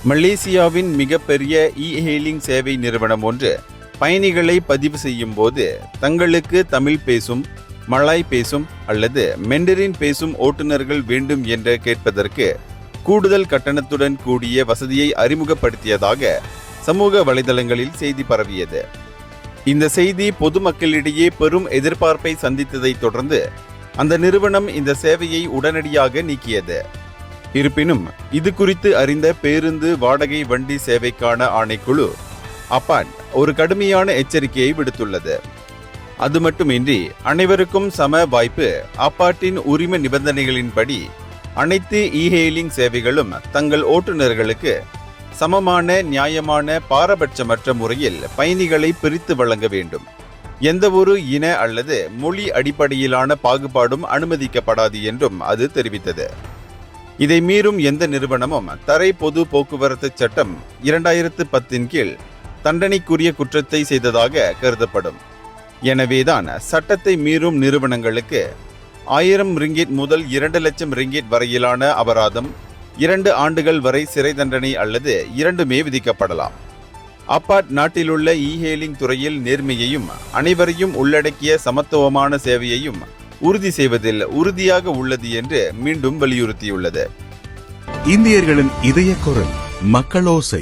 மலேசியாவின் மிகப்பெரிய இ-ஹெயிலிங் சேவை நிறுவனம் ஒன்று பயணிகளை பதிவு செய்யும் போது தங்களுக்கு தமிழ் பேசும், மலாய் பேசும் அல்லது மெண்டரின் பேசும் ஓட்டுநர்கள் வேண்டும் என்று கேட்பதற்கு கூடுதல் கட்டணத்துடன் கூடிய வசதியை அறிமுகப்படுத்தியதாக சமூக வலைதளங்களில் செய்தி பரவியது. இந்த செய்தி பொதுமக்களிடையே பெரும் எதிர்பார்ப்பை சந்தித்ததை தொடர்ந்து அந்த நிறுவனம் இந்த சேவையை உடனடியாக நீக்கியது. இருப்பினும் இது குறித்து அறிந்த பேருந்து வாடகை வண்டி சேவைக்கான ஆணைக்குழு அப்பாட் ஒரு கடுமையான எச்சரிக்கையை விடுத்துள்ளது. அது மட்டுமின்றி அனைவருக்கும் சம வாய்ப்பு அப்பாட்டின் உரிம நிபந்தனைகளின்படி அனைத்து இ-ஹெயிலிங் சேவைகளும் தங்கள் ஓட்டுநர்களுக்கு சமமான, நியாயமான, பாரபட்சமற்ற முறையில் பயணிகளை பிரித்து வழங்க வேண்டும். எந்தவொரு இன அல்லது மொழி அடிப்படையிலான பாகுபாடும் அனுமதிக்கப்படாது என்றும் அது தெரிவித்தது. இதை மீறும் எந்த நிறுவனமும் தரை பொது போக்குவரத்து சட்டம் 2010 கீழ் தண்டனைக்குரிய குற்றத்தை செய்ததாக கருதப்படும். எனவேதான் சட்டத்தை மீறும் நிறுவனங்களுக்கு 1000 ரிங்கிட் முதல் 2 லட்சம் ரிங்கிட் வரையிலான அபராதம், 2 ஆண்டுகள் வரை சிறை தண்டனை அல்லது இரண்டுமே விதிக்கப்படலாம். அப்பாட் நாட்டிலுள்ள இ-ஹெயிலிங் துறையில் நேர்மையையும் அனைவரையும் உள்ளடக்கிய சமத்துவமான சேவையையும் உறுதி செய்வதில் உறுதியாக உள்ளது என்று மீண்டும் வலியுறுத்தியுள்ளது. இந்தியர்களின் இதய குரல் மக்களோசை.